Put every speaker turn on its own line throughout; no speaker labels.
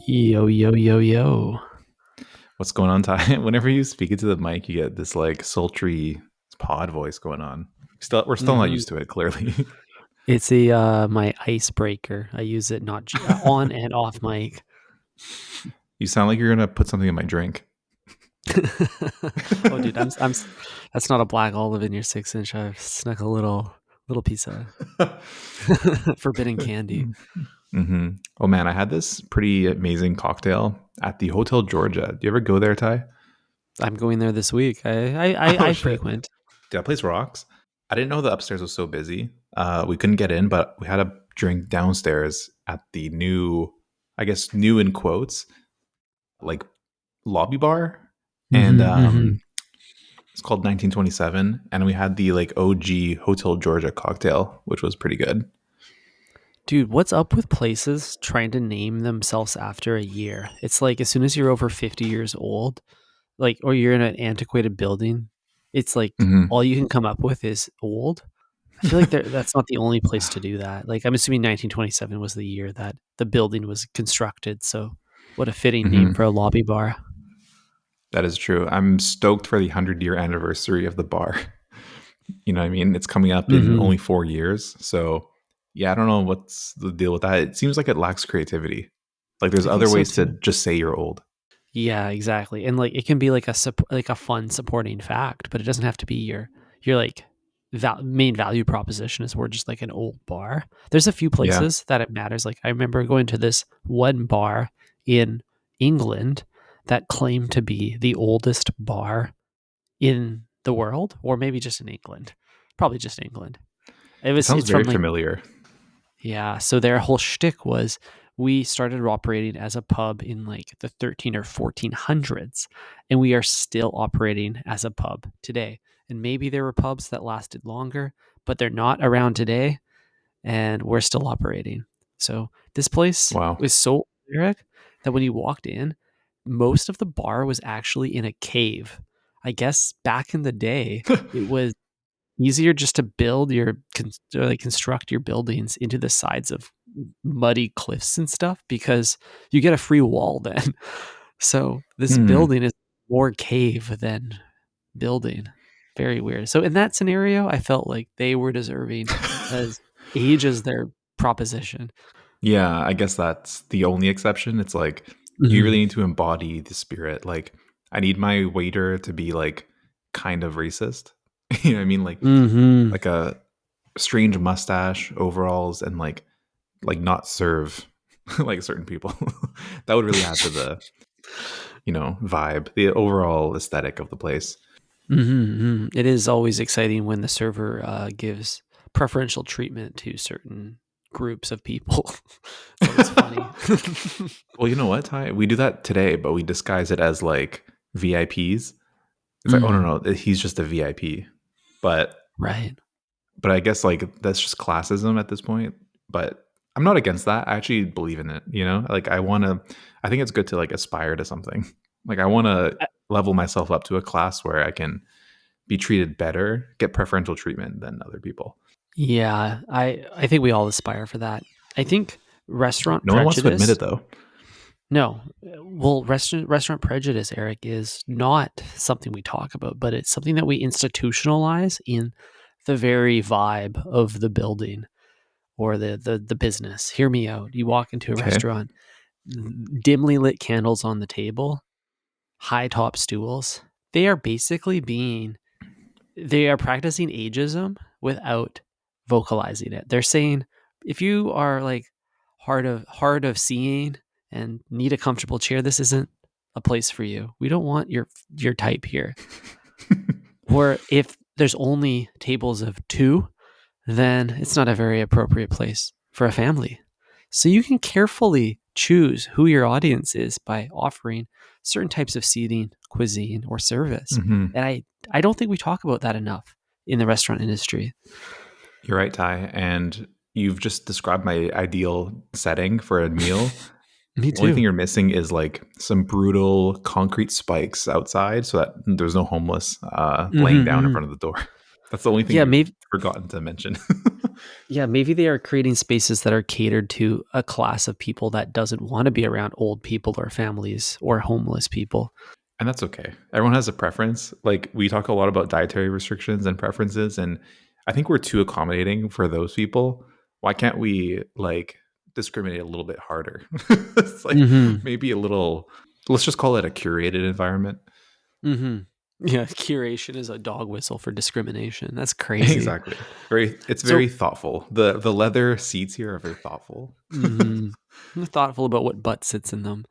Yo, yo, yo, yo.
What's going on, Ty? Whenever you speak into the mic, you get this like sultry pod voice going on. We're still not
hmm
used to it, clearly.
It's my icebreaker. I use it not on and off mic.
You sound like you're gonna put something in my drink.
Oh, dude, that's not a black olive in your 6-inch. I've snuck a little piece of forbidden candy.
Oh man, I had this pretty amazing cocktail at the Hotel Georgia. Do you ever go there, Ty?
I'm going there this week. I
Oh
I
shit,
frequent.
dude, that place rocks. I didn't know the upstairs was so busy. We couldn't get in, but we had a drink downstairs at the new, I guess, new in quotes, like lobby bar, and
Hmm.
it's called 1927, and we had the like OG Hotel Georgia cocktail, which was pretty good.
Dude, what's up with places trying to name themselves after a year? It's like as soon as you're over 50 years old, like, or you're in an antiquated building, it's like
Hmm.
all you can come up with is old. I feel like that's not the only place to do that. Like, I'm assuming 1927 was the year that the building was constructed. So, what a fitting name for
Hmm.
a lobby bar.
That is true. I'm stoked for the 100-year anniversary of the bar. You know what I mean? It's coming up in
Hmm.
only 4 years. So, yeah, I don't know what's the deal with that. It seems like it lacks creativity. Like, there's
I think
other
so
ways to
too.
just say you're old.
Yeah, exactly. And like, it can be like like a fun supporting fact, but it doesn't have to be your like main value proposition. Is we're just like an old bar. There's a few
Yeah.
places that it matters. Like, I remember going to this one bar in England that claimed to be the oldest bar in the world, or maybe just in England. Probably just England.
It sounds
It's
very
from like,
familiar.
yeah. So their whole shtick was we started operating as a pub in like the 13 or 1400s, and we are still operating as a pub today. And maybe there were pubs that lasted longer, but they're not around today, and we're still operating. So this place
Wow.
was so lyric that when you walked in, most of the bar was actually in a cave. I guess back in the day, it was easier just to or like construct your buildings into the sides of muddy cliffs and stuff because you get a free wall then. So this
Hmm.
building is more cave than building. Very weird. So in that scenario, I felt like they were deserving as age as their proposition.
Yeah, I guess that's the only exception. It's like you really
Mhm.
need to embody the spirit. Like, I need my waiter to be like kind of racist. You know what I mean?
Mhm.
Like a strange mustache, overalls, and like not serve like certain people. That would really add to the vibe, the overall aesthetic of the place.
Mhm, mhm. It is always exciting when the server gives preferential treatment to certain groups of people. It's always funny.
Well, you know what, Ty? We do that today, but we disguise it as like VIPs. It's like, oh
Mm,
no, he's just a VIP. But
right.
I guess like that's just classism at this point. But I'm not against that. I actually believe in it, Like I think it's good to like aspire to something. Like I want to
Uh,
level myself up to a class where I can be treated better, get preferential treatment than other people.
Yeah, I think we all aspire for that. I think restaurant
No one wants to admit
prejudice.
it though.
No, well, restaurant prejudice, Eric, is not something we talk about, but it's something that we institutionalize in the very vibe of the building or the business. Hear me out. You walk into a
Okay.
restaurant, dimly lit candles on the table, high top stools. They are basically they are practicing ageism without vocalizing it. They're saying if you are like hard of seeing and need a comfortable chair, this isn't a place for you. We don't want your type here. Or if there's only tables of 2, then it's not a very appropriate place for a family. So you can carefully choose who your audience is by offering certain types of seating, cuisine, or service.
Hmm.
And I don't think we talk about that enough in the restaurant industry.
You're right, Ty. And you've just described my ideal setting for a meal.
Me
The only thing
too.
you're missing is like some brutal concrete spikes outside so that there's no homeless laying
Hmm.
down in
Hmm.
front of the door. That's the only thing
Yeah,
we've
maybe
forgotten to mention.
yeah, maybe they are creating spaces that are catered to a class of people that doesn't want to be around old people or families or homeless people.
And that's okay. Everyone has a preference. Like we talk a lot about dietary restrictions and preferences, and I think we're too accommodating for those people. Why can't we like discriminate a little bit harder? It's like
Mhm.
maybe a little. Let's just call it a curated environment.
Mhm. Yeah, curation is a dog whistle for discrimination. That's crazy.
Exactly. Very. It's very
So,
thoughtful. The leather seats here are very thoughtful.
mhm. I'm thoughtful about what butt sits in them.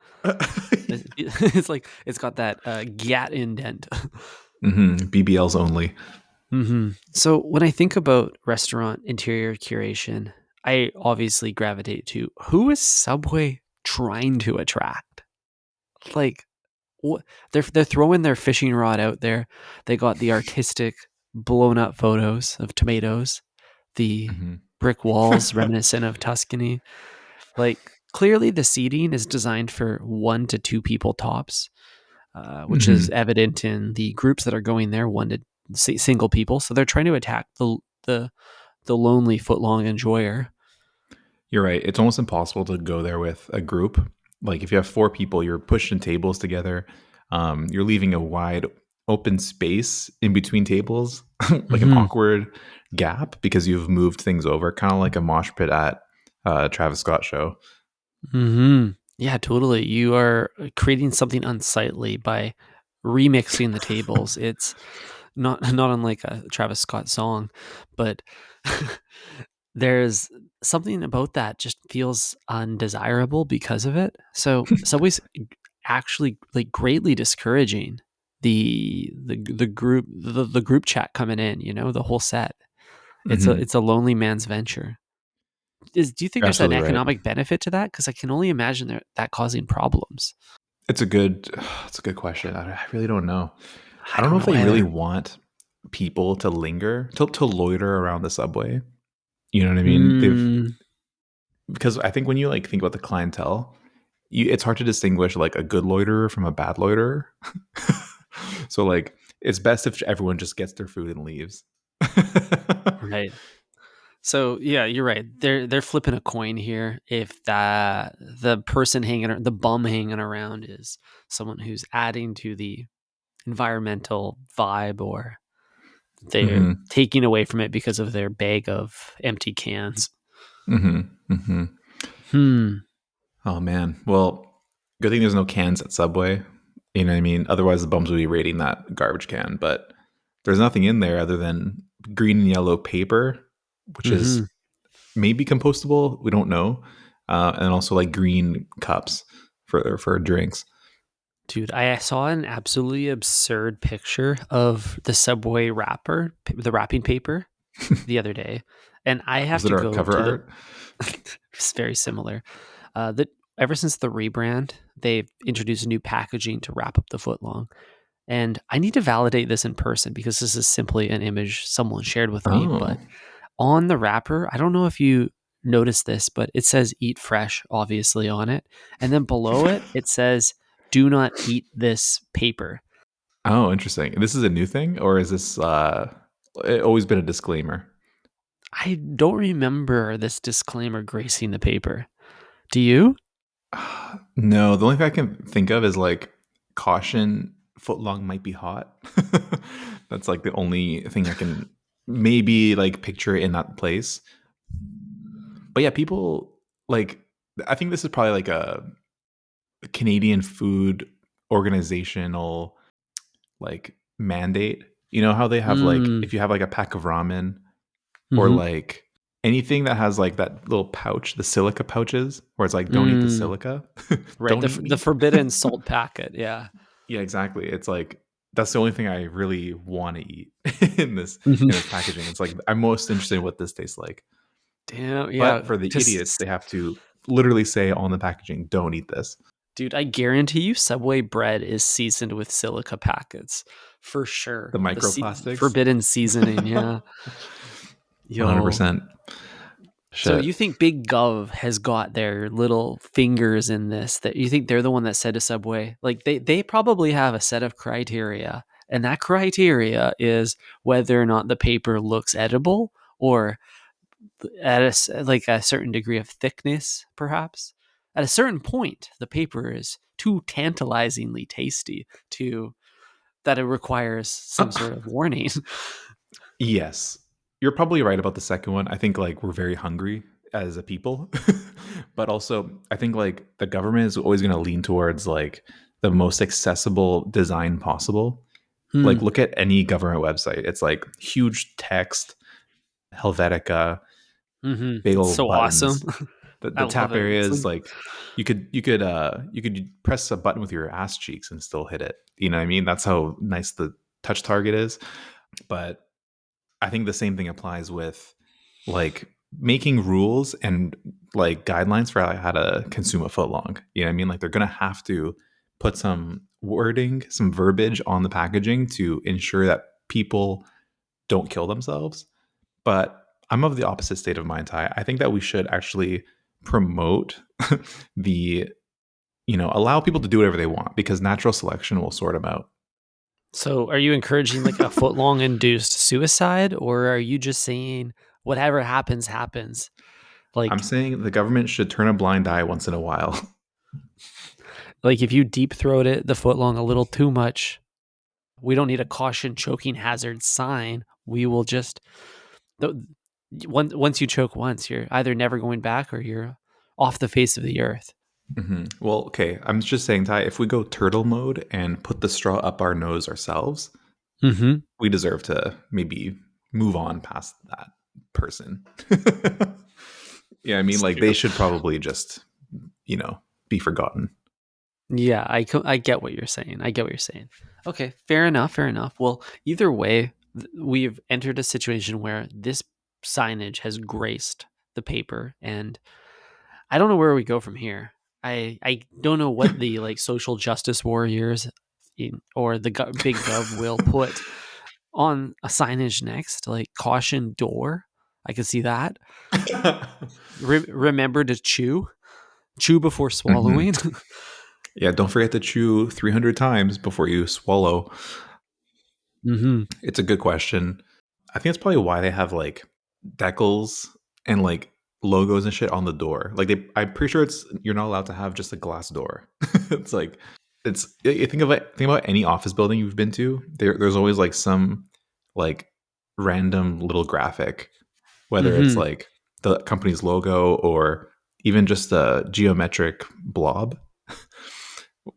It's like it's got that gat indent.
BBLs only.
So when I think about restaurant interior curation, I obviously gravitate to who is Subway trying to attract? Like, what they're throwing their fishing rod out there. They got the artistic blown up photos of tomatoes, the
hmm
brick walls reminiscent of Tuscany. Like clearly the seating is designed for 1 to 2 people tops, which is
hmm
evident in the groups that are going there, single people. So they're trying to attack the the lonely footlong enjoyer.
You're right. It's almost impossible to go there with a group. Like if you have four people, you're pushing tables together. You're leaving a wide open space in between tables, like an
Hmm.
awkward gap because you've moved things over, kind of like a mosh pit at Travis Scott show.
Hmm. Yeah, totally. You are creating something unsightly by remixing the tables. It's not unlike a Travis Scott song, but there's something about that just feels undesirable because of it. So Subway's actually like greatly discouraging the group the group chat coming in, the whole set.
hmm
It's a lonely man's venture. Do you think
You're
there's an
absolutely right.
economic benefit to that? Because I can only imagine that causing problems.
It's a good, it's a good question. I really don't know. I
I
don't know
don't
if
know
they really
either.
want people to linger, to loiter around the subway. You know what I mean? They've
Mm,
because I think when you like think about the clientele, it's hard to distinguish like a good loiterer from a bad loiterer. So like it's best if everyone just gets their food and leaves.
right. So yeah, you're right. They're flipping a coin here. If the person the bum hanging around is someone who's adding to the environmental vibe, or they're
hmm
taking away from it because of their bag of empty cans.
hmm hmm
Hmm.
Oh man. Well, good thing there's no cans at Subway. You know what I mean? Otherwise the bums would be raiding that garbage can. But there's nothing in there other than green and yellow paper, which is
Hmm.
maybe compostable. We don't know. And also like green cups for drinks.
Dude, I saw an absolutely absurd picture of the Subway wrapper, the wrapping paper, the other day, and I have
Was it
to
our
go
cover
to the.
art?
It's very similar. That ever since the rebrand, they've introduced new packaging to wrap up the footlong, and I need to validate this in person because this is simply an image someone shared with me.
Oh.
But on the wrapper, I don't know if you noticed this, but it says "Eat Fresh" obviously on it, and then below it, it says "Do not eat this paper."
Oh, interesting. This is a new thing, or is this it always been a disclaimer?
I don't remember this disclaimer gracing the paper. Do you?
No, the only thing I can think of is like caution, footlong might be hot. That's like the only thing I can maybe like picture in that place. But yeah, people like I think this is probably like a Canadian food organizational like mandate. You know how they have like
Mm,
if you have like a pack of ramen or
hmm.
like anything that has like that little pouch, the silica pouches, where it's like don't eat the
Mm.
silica,
Right,
don't eat
the
meat.
forbidden salt packet, yeah.
Yeah, exactly. It's like that's the only thing I really want to eat
Mhm.
in this packaging. It's like I'm most interested in what this tastes like.
Damn, yeah,
But for the idiots,
just
they have to literally say on the packaging, "Don't eat this."
dude, I guarantee you Subway bread is seasoned with silica packets for sure.
The
The
microplastics.
forbidden seasoning, yeah. Yo.
100%.
So
Shit.
you think Big Gov has got their little fingers in this, that you think they're the one that said to Subway, like they probably have a set of criteria And that criteria is whether or not the paper looks edible or at like a certain degree of thickness, perhaps. At a certain point, the paper is too tantalizingly tasty to that it requires some sort of warning.
Yes. You're probably right about the second one. I think like we're very hungry as a people. But also I think like the government is always going to lean towards like the most accessible design possible. Like
Hmm.
look at any government website. It's like huge text, Helvetica,
Hmm.
big
It's
old
so awesome.
buttons.
I
The
love
tap
it.
area
It's
is
like,
like you could press a button with your ass cheeks and still hit it. You know what I mean? That's how nice the touch target is. But I think the same thing applies with like making rules and like guidelines for how to consume a footlong. You know what I mean? Like they're gonna have to put some wording, some verbiage on the packaging to ensure that people don't kill themselves. But I'm of the opposite state of mind, Ty. I think that we should actually promote the, allow people to do whatever they want because natural selection will sort them out.
so are you encouraging like a foot long induced suicide, or are you just saying whatever happens, happens?
I'm
Like,
saying the government should turn a blind eye once in a while.
like if you deep throat it the foot long a little too much, we don't need a caution choking hazard sign. We will just once you choke once, you're either never going back or you're off the face of the earth.
Well, okay. I'm just saying, Ty, if we go turtle mode and put the straw up our nose ourselves,
Mm-hmm.
we deserve to maybe move on past that person. Yeah, I mean,
It's
like they
true.
should probably just, be forgotten.
Yeah, I get what you're saying. I get what you're saying. Okay, fair enough. Fair enough. Well, either way, we've entered a situation where this signage has graced the paper, and I don't know where we go from here. I don't know what the like social justice warriors or the big gov will put on a signage next, like caution door. I can see that. Remember to chew before
Hmm.
swallowing.
Yeah, don't forget to chew 300 times before you swallow.
Hmm.
It's a good question. I think that's probably why they have like decals and like logos and shit on the door. Like I'm pretty sure it's you're not allowed to have just a glass door. It's like you think of it. Think about any office building you've been to. There's always like some like random little graphic, whether it's
Hmm.
like the company's logo or even just a geometric blob.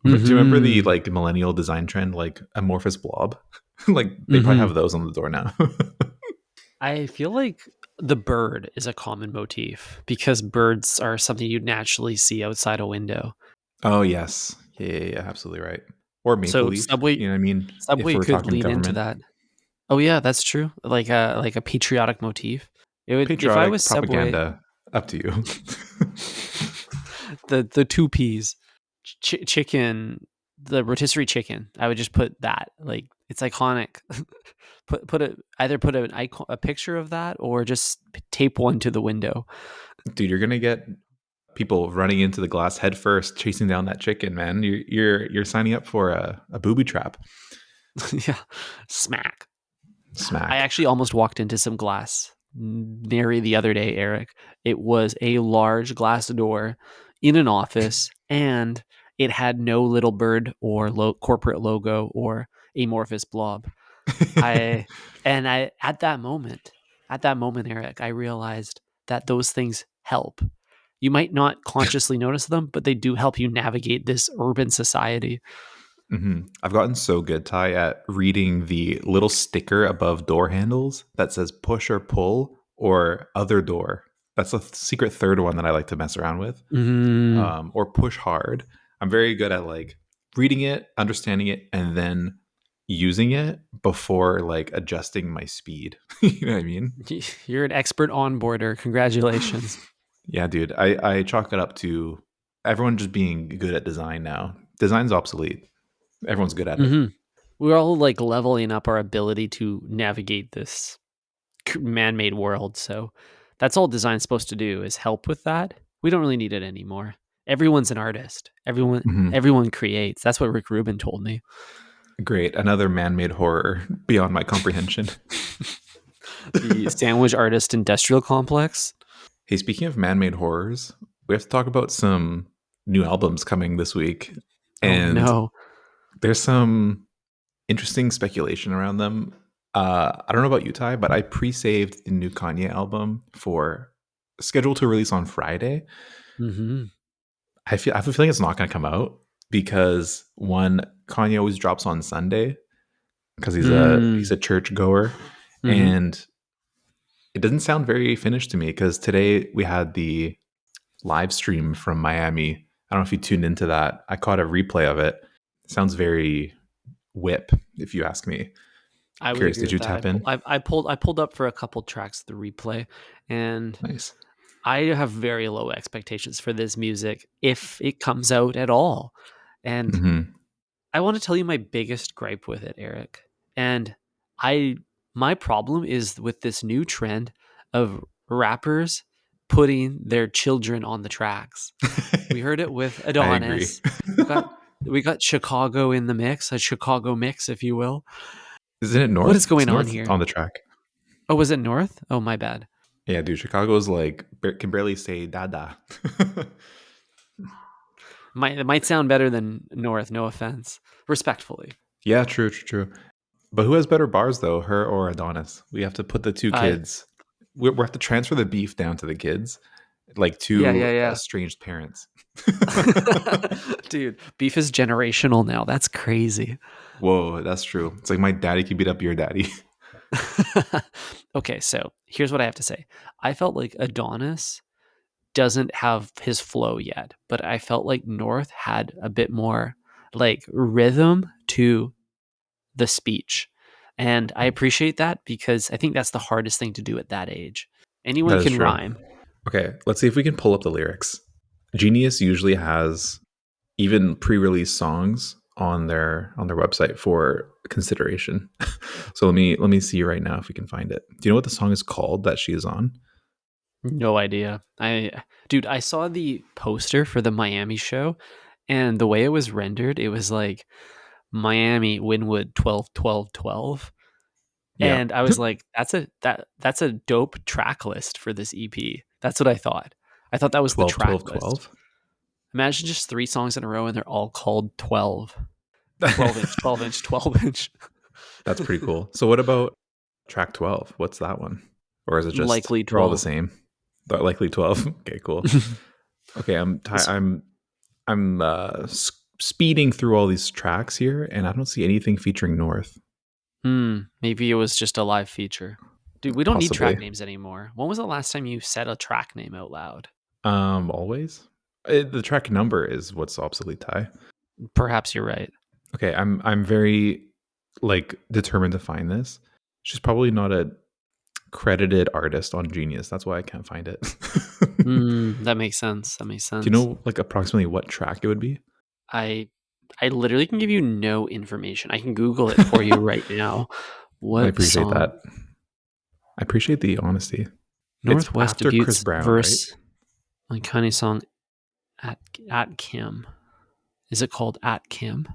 Do you remember the
Hmm.
like millennial design trend, like amorphous blob? Like they probably
Hmm.
have those on the door now.
I feel like the bird is a common motif because birds are something you'd naturally see outside a window.
Oh yes, yeah, absolutely right. Or maple
So
leaf.
Subway
You know what I mean? If
Subway
we're
could
talking
lean into
government,
that. Oh yeah, that's true. Like a patriotic motif. It would if I was
patriotic
Subway.
propaganda, up to you.
The two peas, chicken, the rotisserie chicken. I would just put that. Like it's iconic. Put it either put an icon, a picture of that, or just tape one to the window.
Dude, you're gonna get people running into the glass head first, chasing down that chicken, man. You're signing up for a booby trap.
Yeah, smack. I
Smack.
actually almost walked into some glass nary the other day, Eric. It was a large glass door in an office, and it had no little bird or corporate logo or amorphous blob. I and I at that moment, Eric, I realized that those things help. You might not consciously notice them, but they do help you navigate this urban society.
I've gotten so good, Ty, at reading the little sticker above door handles that says push or pull or other door. That's a secret third one that I like to mess around with.
Mm,
Or push hard. I'm very good at like reading it, understanding it, and then using it before like adjusting my speed. You know what I mean?
you're an expert onboarder. Congratulations.
Yeah, dude. I chalk it up to everyone just being good at design now. Design's obsolete. Everyone's good at it.
Hmm. We're all like leveling up our ability to navigate this man-made world. So that's all design's supposed to do is help with that. We don't really need it anymore. Everyone's an artist. Everyone
Mhm.
everyone creates. That's what Rick Rubin told me.
Great. Another man made horror beyond my comprehension.
The sandwich artist industrial complex.
Hey, speaking of man made horrors, we have to talk about some new albums coming this week.
Oh
And
no.
there's some interesting speculation around them. I don't know about you, Ty, but I pre saved the new Kanye album for scheduled to release on Friday.
Hmm.
I have a feeling it's not going to come out because one, Kanye always drops on Sunday because
Mm.
he's a church goer,
Hmm.
and it doesn't sound very finished to me because today we had the live stream from Miami. I don't know if you tuned into that. I caught a replay of it. It sounds very whip, if you ask me.
I would
Curious,
agree
did
with
you
that.
tap in?
I pulled up for a couple tracks the replay, and
Nice.
I have very low expectations for this music if it comes out at all. And
Hmm.
I want to tell you my biggest gripe with it, Eric. And I my problem is with this new trend of rappers putting their children on the tracks. We heard it with
I agree.
Adonis. We got we got Chicago in the mix, a Chicago mix, if you will.
Isn't it
What is
North? It's
going on
North
here?
on the track.
Oh, was it North? Oh, my bad.
Yeah, dude. Chicago's like can barely say dada.
It might sound better than North, no offense. Respectfully.
Yeah, true, true, true. But who has better bars though, her or Adonis? We have to put the two
Uh
kids. We have to transfer the beef down to the kids, like
yeah,
two
yeah,
estranged parents.
yeah. Dude, beef is generational now. That's crazy.
Whoa, that's true. It's like my daddy can beat up your daddy.
Okay, so here's what I have to say. I felt like Adonis doesn't have his flow yet, but I felt like North had a bit more like rhythm to the speech. And I appreciate that because I think that's the hardest thing to do at that age. Anyone
That is
can
true.
rhyme.
Okay, let's see if we can pull up the lyrics. Genius usually has even pre-release songs on their website for consideration. So let me see right now if we can find it. Do you know what the song is called that she is on?
No idea. Dude, I saw the poster for the Miami show and the way it was rendered, it was like Miami Winwood 12 12 12.
Yeah.
And I was like, that's a dope track list for this EP. That's what I thought. I thought that was the
12,
track
12,
list.
12.
Imagine just 3 songs in a row and they're all called 12. 12 inch, 12 inch, 12 inch.
That's pretty cool. So what about track 12? What's that one? Or is it just
Likely
they're all the
12.
same? But likely 12. Okay, cool. Okay, I'm speeding through all these tracks here and I don't see anything featuring North.
Maybe it was just a live feature. Dude, we don't need
Possibly.
track names anymore. When was the last time you said a track name out loud?
Always. The track number is what's obsolete, Ty.
Perhaps you're right.
Okay, I'm very like determined to find this. She's probably not a credited artist on Genius. That's why I can't find it.
That makes sense. That makes
Do you
sense.
know like approximately what track it would be?
I I literally can give you no information. I can Google it for you right now.
I
What
appreciate
song?
that. I appreciate the honesty. It's
Northwest
after Chris
debuts
Brown, right?
verse on Kanye song at Kim. Is it called at Kim?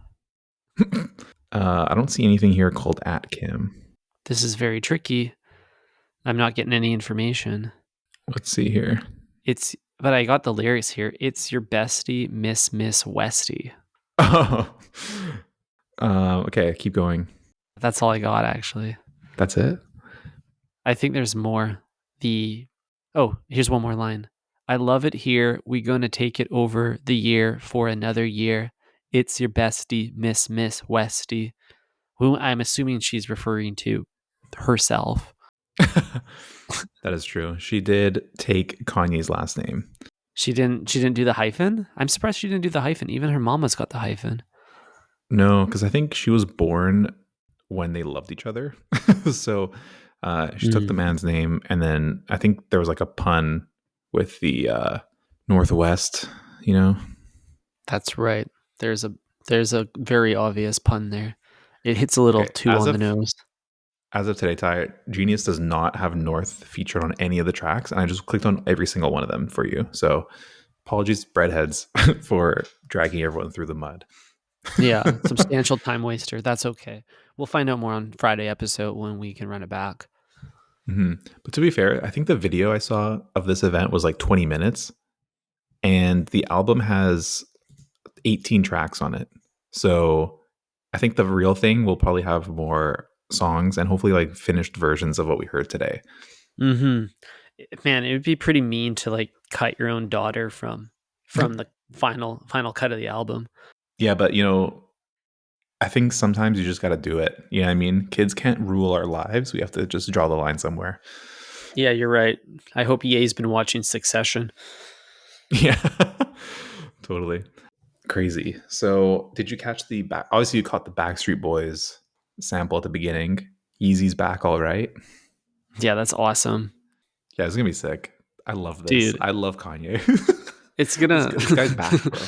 I don't see anything here called at Kim.
This is very tricky. I'm not getting any information.
Let's see here.
But I got the lyrics here. It's your bestie, Miss Westy.
Oh, okay. Keep going.
That's all I got actually.
That's it.
I think there's more. Here's one more line. I love it here. We gonna take it over the year for another year. It's your bestie, Miss Westy. Who I'm assuming she's referring to herself.
That is true. She did take Kanye's last name.
She didn't do the hyphen? I'm surprised she didn't do the hyphen. Even her mama's got the hyphen.
No, because I think she was born when they loved each other. So she took the
Mm,
man's name, and then I think there was like a pun with the Northwest. You know.
that's right. There's a very obvious pun there. It hits a little
Okay.
too on the nose.
As of today, Ty, Genius does not have North featured on any of the tracks, and I just clicked on every single one of them for you. So apologies, breadheads, for dragging everyone through the mud.
Yeah, substantial time waster. That's okay. We'll find out more on Friday episode when we can run it back.
Hmm. But to be fair, I think the video I saw of this event was like 20 minutes, and the album has 18 tracks on it. So I think the real thing will probably have more songs and hopefully like finished versions of what we heard today.
Mm-hmm. Man, it would be pretty mean to like cut your own daughter from the final cut of the album.
Yeah, but I think sometimes you just got to do it. You know what I mean? Kids can't rule our lives. We have to just draw the line somewhere.
Yeah, you're right. I hope EA's been watching Succession.
Yeah, totally. Crazy. So, did you catch the back? Obviously, you caught the Backstreet Boys sample at the beginning. Yeezy's back, all right.
Yeah, that's awesome.
Yeah, it's gonna be sick. I love this.
Dude,
I love Kanye.
it's
this,
gonna
this guy's back, bro.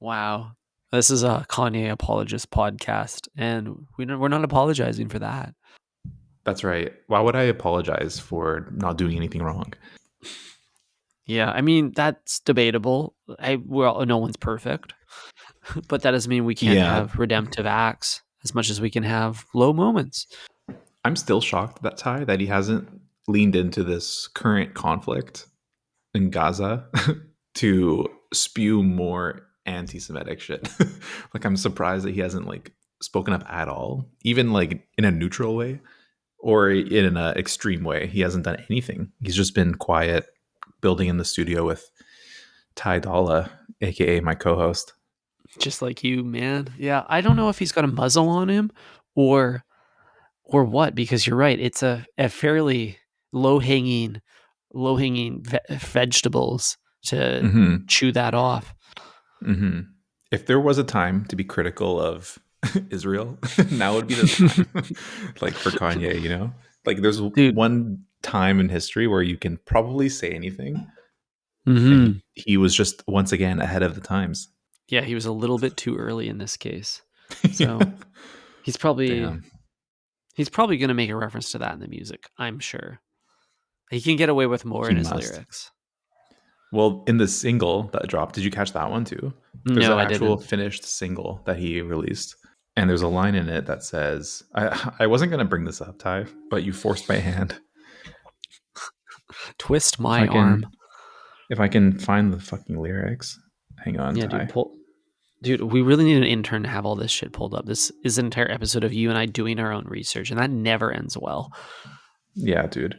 Wow. This is a Kanye apologist podcast, and we're not apologizing for that.
That's right. Why would I apologize for not doing anything wrong?
Yeah, I mean that's debatable. No one's perfect, but that doesn't mean we can't
Yeah,
have redemptive acts as much as we can have low moments.
I'm still shocked that Ty that he hasn't leaned into this current conflict in Gaza to spew more anti-Semitic shit. Like I'm surprised that he hasn't like spoken up at all, even like in a neutral way or in an extreme way. He hasn't done anything. He's just been quiet, building in the studio with Ty Dolla, aka my co-host.
Just like you, man. Yeah, I don't know if he's got a muzzle on him or what, because you're right. It's a fairly low hanging vegetables to
Hmm.
chew that off.
Hmm. If there was a time to be critical of Israel, now would be the time. Like for Kanye, like there's
Dude.
one time in history where you can probably say anything, and
Hmm.
he was just once again ahead of the times.
Yeah, he was a little bit too early in this case.
Yeah.
So he's probably
Damn,
he's probably going to make a reference to that in the music. I'm sure he can get away with more
he
in his
must.
lyrics.
Well, in the single that dropped, did you catch that one too? There's
No,
an
I
actual
didn't.
finished single that he released. And there's a line in it that says, I wasn't going to bring this up, Ty, but you forced my hand.
Twist
If
my
I
arm.
can, if I can find the fucking lyrics, hang on,
Yeah,
Ty.
dude, we really need an intern to have all this shit pulled up. This is an entire episode of you and I doing our own research, and that never ends well.
Yeah, dude.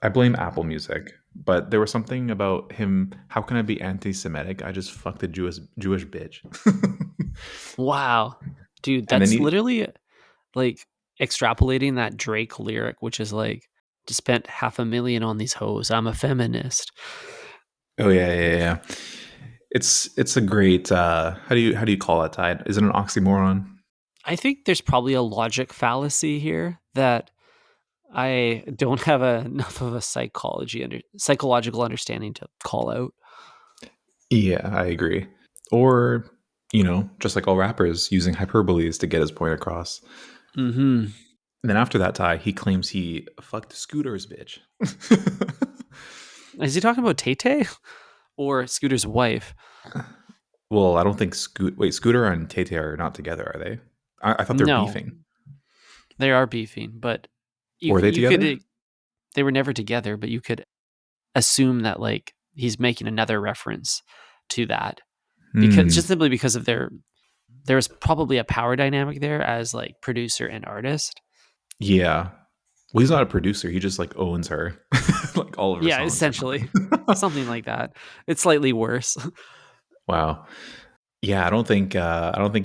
I blame Apple Music, but there was something about him. How can I be anti-Semitic? I just fucked a Jewish bitch.
Wow. Dude,
And then
that's
he,
literally like extrapolating that Drake lyric, which is like, just spent 500,000 on these hoes. I'm a feminist.
oh yeah. It's a great. How do you call it, Ty? Is it an oxymoron?
I think there's probably a logic fallacy here that I don't have enough of a psychological understanding to call out.
Yeah, I agree. Or just like all rappers using hyperboles to get his point across.
Hmm.
And then after that, Ty, he claims he fucked Scooter's bitch.
Is he talking about Tay Tay or Scooter's wife?
Well, I don't think Scooter and Tay Tay are not together, are they? I thought they're
No,
beefing.
they are beefing, but
Were they
you could
together?
they were never together, but you could assume that like he's making another reference to that because just
Hmm.
simply because of there's probably a power dynamic there as like producer and artist.
Yeah. Well, he's not a producer. He just like owns her. Like all of her
Yeah,
songs or
essentially
something.
something like that. It's slightly worse.
Wow. Yeah, I don't think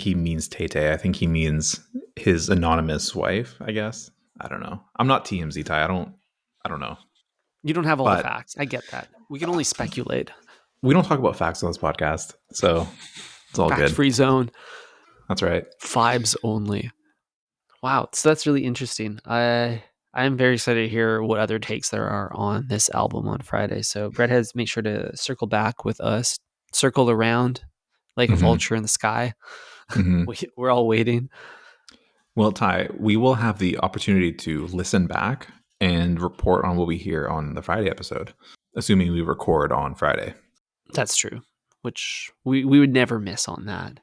he means Tay Tay. I think he means his anonymous wife, I guess. I don't know. I'm not TMZ Ty. I don't know.
You don't have all the
But
facts. I get that. We can only speculate.
we don't talk about facts on this podcast. So it's all
Fact
good.
free zone.
That's right.
Vibes only. Wow, so that's really interesting. I'm very excited to hear what other takes there are on this album on Friday. So Breadheads, make sure to circle back with us. Circle around like a
Hmm.
vulture in the sky.
Hmm.
We're all waiting.
Well, Ty, we will have the opportunity to listen back and report on what we hear on the Friday episode, assuming we record on Friday.
That's true. Which we would never miss on that.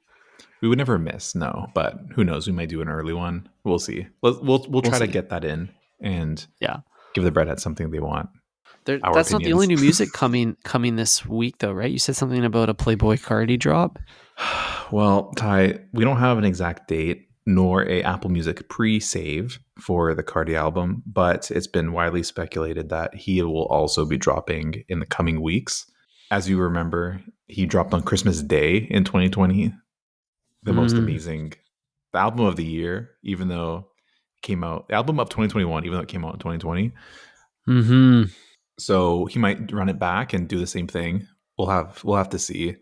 We would never miss, no. But who knows? We might do an early one. We'll see. We'll
We'll
try to
see.
get that in and
Yeah.
give the Breadheads something they want. Our
That's not the only
opinions.
new music coming this week, though, right? You said something about a Playboy Carti drop.
Well, Ty, we don't have an exact date nor a Apple Music pre-save for the Cardi album, but it's been widely speculated that he will also be dropping in the coming weeks. As you remember, he dropped on Christmas Day in 2020, the most
Mm.
amazing, the album of the year, even though it came out, the album of 2021, even though it came out in 2020.
Hmm.
So he might run it back and do the same thing. We'll have to see.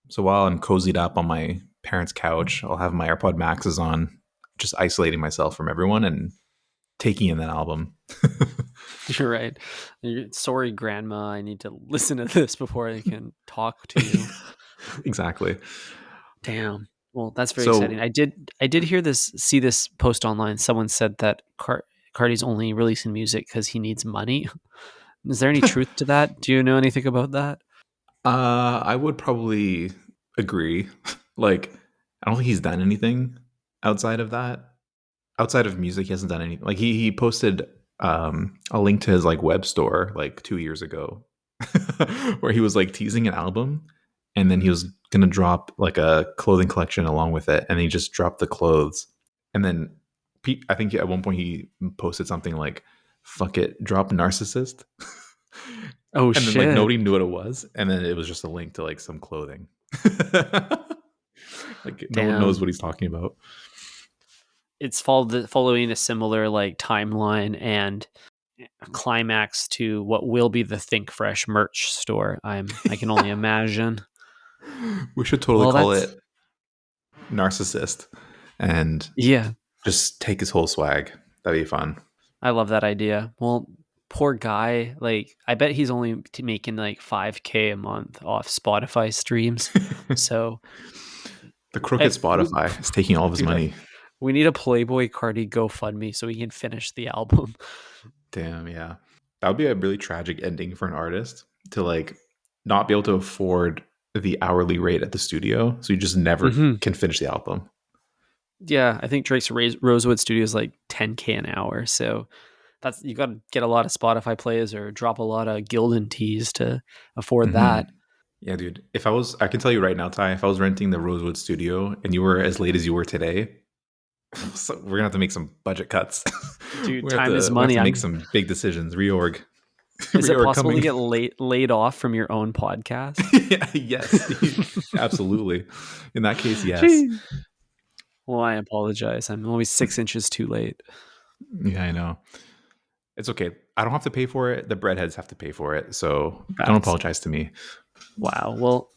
So while I'm cozied up on my parents' couch, I'll have my AirPod Maxes on, just isolating myself from everyone and taking in that album.
You're right. Sorry, Grandma. I need to listen to this before I can talk to you.
Exactly.
Damn. Well, that's very exciting.
So
I did see this post online. Someone said that Cardi's only releasing music because he needs money. Is there any truth to that? Do you know anything about that?
I would probably agree. Like, I don't think he's done anything outside of that. Outside of music, he hasn't done anything. Like he posted a link to his like web store like 2 years ago, where he was like teasing an album, and then he was gonna drop like a clothing collection along with it, and he just dropped the clothes, and then I think at one point he posted something like "fuck it, drop narcissist,"
Oh
and then like
shit!
nobody knew what it was, and then it was just a link to like some clothing. Like no one knows
Damn.
what he's talking about.
It's following a similar like timeline and climax to what will be the Think Fresh merch store. I can only imagine.
We should totally
Well,
call
that's
it narcissist and
yeah.
just take his whole swag. That'd be fun.
I love that idea. Well, poor guy. Like, I bet he's only making like 5K a month off Spotify streams. So,
The crooked Spotify is taking all of his
dude,
money.
we need a Playboy Carti GoFundMe so we can finish the album.
Damn, yeah. That would be a really tragic ending for an artist to like not be able to afford the hourly rate at the studio. So you just never
Hmm.
can finish the album.
Yeah, I think Drake's Rosewood Studio is like 10K an hour. So that's you got to get a lot of Spotify plays or drop a lot of Gildan tees to afford
Hmm.
that.
Yeah, dude. I can tell you right now, Ty, if I was renting the Rosewood studio and you were as late as you were today, so we're gonna have to make some budget cuts.
Dude,
we have
time is
to we have
money.
to make some big decisions. Reorg,
Is it
reorg
possible to
coming.
get laid off from your own podcast?
Yeah, yes, absolutely. In that case, yes.
Jeez. Well, I apologize. I'm always 6 inches too late.
Yeah, I know. It's okay. I don't have to pay for it. The breadheads have to pay for it. So don't
Facts.
apologize to me.
Wow. Well,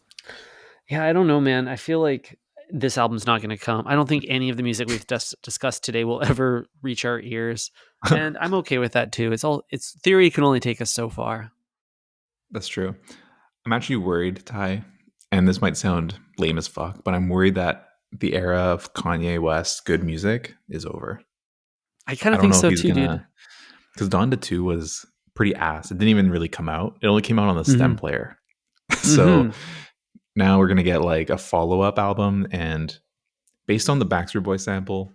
yeah, I don't know, man. I feel like this album's not going to come. I don't think any of the music we've discussed today will ever reach our ears, and I'm okay with that too. It's theory can only take us so far.
That's true. I'm actually worried, Ty, and this might sound lame as fuck, but I'm worried that the era of Kanye West good music is over.
I kind
I
of
don't
think
know if
so
he's
too, dude.
gonna, because Donda 2 was pretty ass. It didn't even really come out. It only came out on the stem
Hmm.
player. So
Hmm.
now we're gonna get like a follow-up album, and based on the Backstreet Boy sample,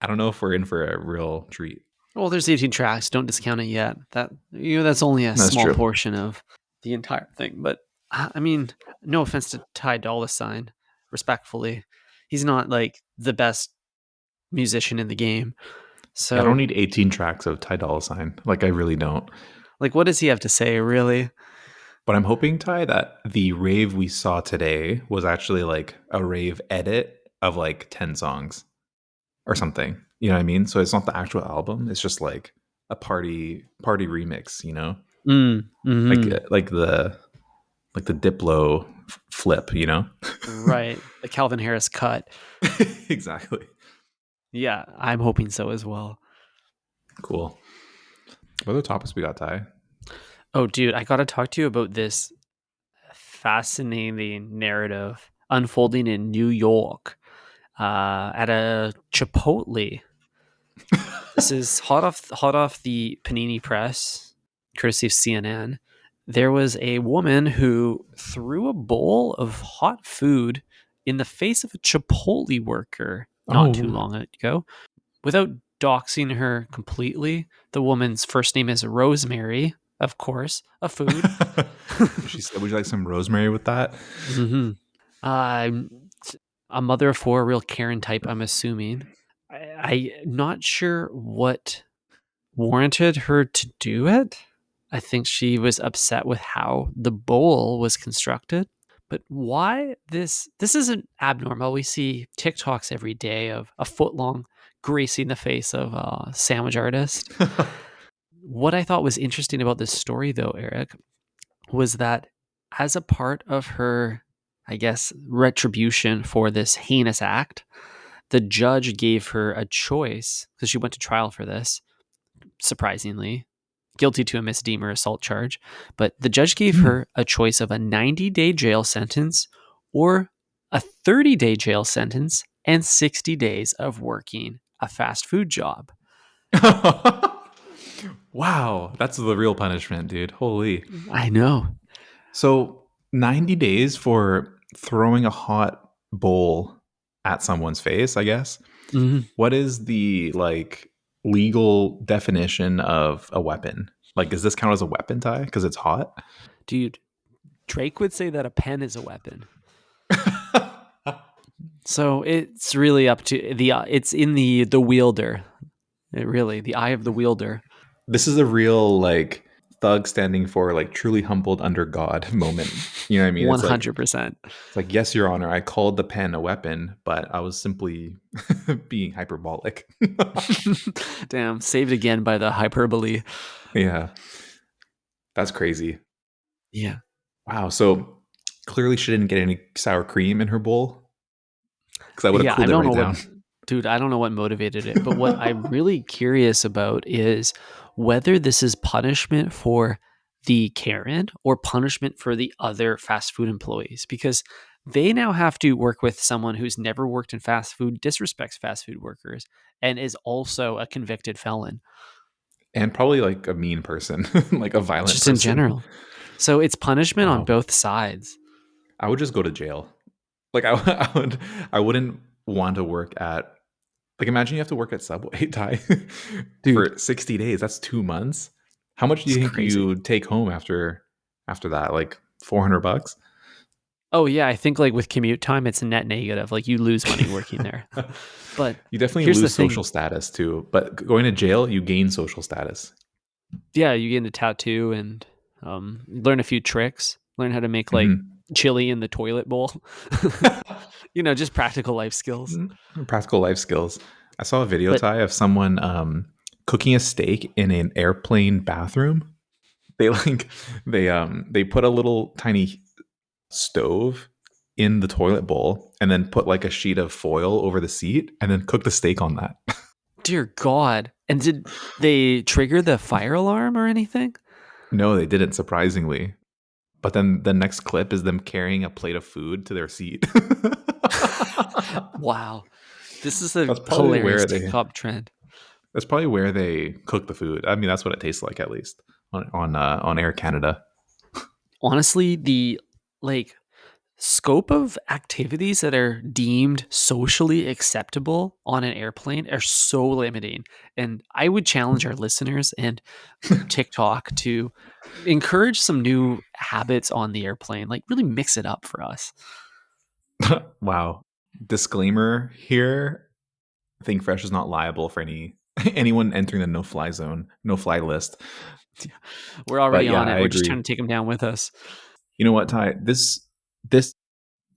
I don't know if we're in for a real treat.
Well, there's 18 tracks. Don't discount it yet. That's only a
That's
small
true.
portion of the entire thing. But I mean, no offense to Ty Dolla Sign, respectfully, he's not like the best musician in the game.
Yeah, I don't
So,
need 18 tracks of Ty Dolla Sign. Like, I really don't.
like, what does he have to say, really?
But I'm hoping, Ty, that the rave we saw today was actually like a rave edit of like 10 songs or something. You know what I mean? So it's not the actual album. It's just like a party remix, you know?
Mm,
Like
hmm.
like the Diplo flip, you know?
Right. The Calvin Harris cut.
Exactly.
Yeah, I'm hoping so as well.
Cool. What other topics we got, Ty?
Oh, dude, I got to talk to you about this fascinating narrative unfolding in New York at a Chipotle. This is hot off the Panini Press, courtesy of CNN. There was a woman who threw a bowl of hot food in the face of a Chipotle worker not too
Oh,
long ago without doxing her completely. The woman's first name is Rosemary, of course, a food.
she said, "Would you like some rosemary with that?"
Mm-hmm. I'm a mother of four, a real Karen type, I'm assuming. I'm not sure what warranted her to do it. I think she was upset with how the bowl was constructed. But why this isn't abnormal. We see TikToks every day of a foot long gracing the face of a sandwich artist. What I thought was interesting about this story though, Eric, was that as a part of her, I guess, retribution for this heinous act, the judge gave her a choice because she went to trial for this, surprisingly, guilty to a misdemeanor assault charge. But the judge gave
Hmm.
her a choice of a 90-day jail sentence or a 30-day jail sentence and 60 days of working a fast food job.
Wow, that's the real punishment, dude. Holy.
I know.
So 90 days for throwing a hot bowl at someone's face, I guess.
Mhm.
What is the like legal definition of a weapon? Like, does this count as a weapon, Ty? Because it's hot?
Dude, Drake would say that a pen is a weapon. So it's really up to it's in the wielder. It really, the eye of the wielder.
This is a real like thug standing for like truly humbled under God moment. You know what I mean?
100%.
It's like, yes, Your Honor, I called the pen a weapon, but I was simply being hyperbolic.
Damn, saved again by the hyperbole.
Yeah, that's crazy.
Yeah.
Wow. So clearly she didn't get any sour cream in her bowl because I would have
Yeah, I
cooled it
don't
right
know what
down.
dude, I don't know what motivated it, but what I'm really curious about is whether this is punishment for the Karen or punishment for the other fast food employees because they now have to work with someone who's never worked in fast food, disrespects fast food workers, and is also a convicted felon,
And probably like a mean person, like a violent
just in
person.
general. So it's punishment on
Wow.
both sides.
I would just go to jail. Like I wouldn't want to work at like imagine you have to work at Subway Ty
Dude,
for 60 days. That's 2 months. How much do
it's
you think
crazy.
you take home after that? Like $400?
Oh yeah, I think like with commute time, it's a net negative. Like you lose money working there. But
You definitely
here's the
lose social
thing.
status too. But going to jail, you gain social status.
Yeah, you get a tattoo and learn a few tricks. Learn how to make like
Mhm.
chili in the toilet bowl. Just practical life skills.
Practical life skills. I saw a video,
But
Ty, of someone cooking a steak in an airplane bathroom. They like they put a little tiny stove in the toilet bowl and then put like a sheet of foil over the seat and then cook the steak on that.
dear God, and did they trigger the fire alarm or anything?
No, they didn't, surprisingly. But then the next clip is them carrying a plate of food to their seat.
Wow, this is a
that's probably
hilarious
where they
TikTok trend.
that's probably where they cook the food. I mean, that's what it tastes like at least on Air Canada.
Honestly, the like scope of activities that are deemed socially acceptable on an airplane are so limiting. And I would challenge our listeners and TikTok to encourage some new habits on the airplane, like really mix it up for us.
Wow. Disclaimer here: Think Fresh is not liable for anyone entering the no-fly zone, no-fly list.
We're
But
already
yeah,
on
I
it. We're just trying
agree.
to take them down with us.
You know what, Ty? This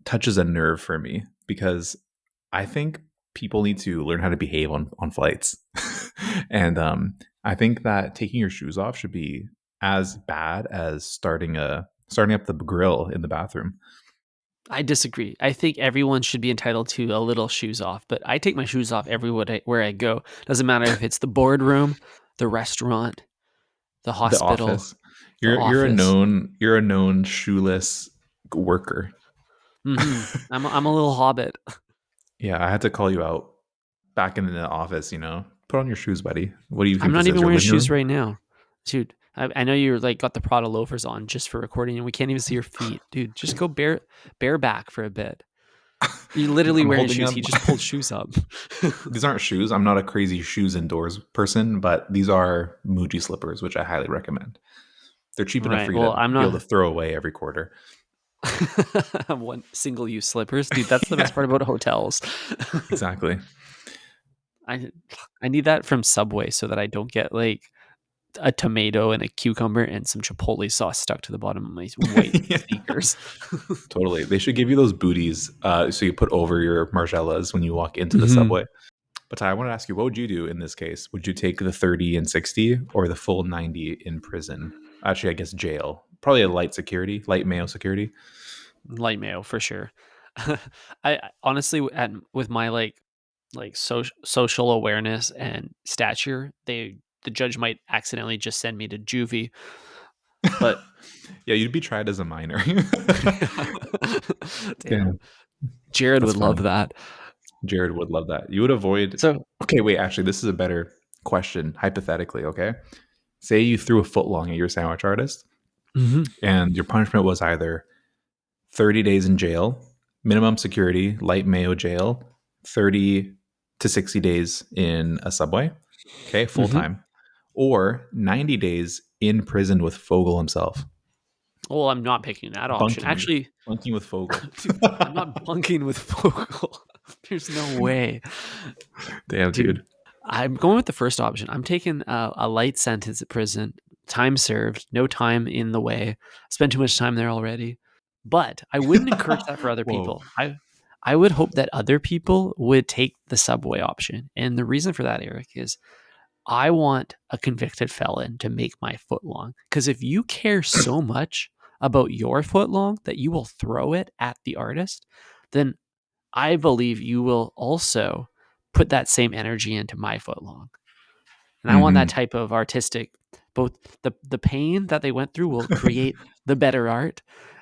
touches a nerve for me because I think people need to learn how to behave on flights, and I think that taking your shoes off should be as bad as starting up the grill in the bathroom.
I disagree. I think everyone should be entitled to a little shoes off, but I take my shoes off everywhere where I go. Doesn't matter if it's the boardroom, the restaurant, the
The
hospital,
office,
the office.
you're a known shoeless worker.
I'm a little hobbit.
Yeah, I had to call you out back in the office. Put on your shoes, buddy. What do you
I'm
think
not
this is?
even
Your
wearing
living
shoes
room?
right now, dude. I know you're like got the Prada loafers on just for recording, and we can't even see your feet, dude. Just go bareback for a bit. You're literally
I'm
wearing
holding
shoes.
up.
He just pulled shoes up.
These aren't shoes. I'm not a crazy shoes indoors person, but these are Muji slippers, which I highly recommend. They're cheap enough for
Right.
you
Well,
to
I'm
be able to
not
throw away every quarter.
one single use slippers. Dude, that's the
Yeah,
best part about hotels.
exactly.
I I need that from Subway so that I don't get like a tomato and a cucumber and some chipotle sauce stuck to the bottom of my white
Yeah,
sneakers.
totally. They should give you those booties so you put over your margellas when you walk into the
Mhm.
subway. But Ty, I want to ask you, what would you do in this case? Would you take the 30 and 60 or the full 90 in prison? Actually, I guess jail. Probably a light mayo security.
Light mayo for sure. I honestly at with my social awareness and stature, the judge might accidentally just send me to juvie. But
Yeah, you'd be tried as a minor.
damn,
Damn,
Jared
that's
would love
funny.
that.
Jared would love that. You would avoid.
So,
Okay, wait, actually, this is a better question, hypothetically, okay? Say you threw a footlong at your sandwich artist,
mhm,
and your punishment was either 30 days in jail, minimum security, light mayo jail, 30 to 60 days in a subway, okay, full
mhm.
time, or 90 days in prison with Fogle himself.
Well, I'm not picking that option.
Bunking.
Actually,
Bunking with Fogle.
dude, I'm not bunking with Fogle. There's no way.
Damn,
Dude,
dude.
I'm going with the first option. I'm taking a light sentence at prison, time served, no time in the way. Spent too much time there already. But I wouldn't encourage that for other
Whoa.
people. I would hope that other people would take the subway option. And the reason for that, Eric, is I want a convicted felon to make my foot long. Because if you care so much about your foot long that you will throw it at the artist, then I believe you will also put that same energy into my foot long. And I want that
Hmm.
type of artistic, both the pain that they went through will create the better art,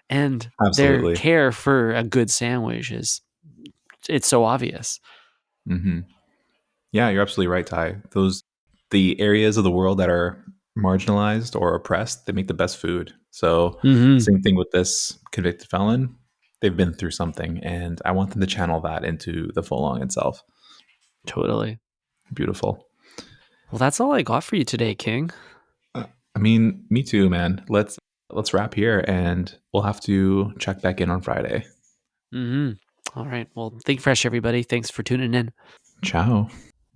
and their
Absolutely.
care for a good sandwich is it's so obvious.
Hmm. Yeah, you're absolutely right, Ty. The areas of the world that are marginalized or oppressed, they make the best food. So,
Hmm.
same thing with this convicted felon. They've been through something, and I want them to channel that into the footlong itself.
Totally.
Beautiful.
Well, that's all I got for you today, King.
I mean, me too, man. Let's wrap here, and we'll have to check back in on Friday.
Hmm. All right. Well, think fresh, everybody. Thanks for tuning in.
Ciao.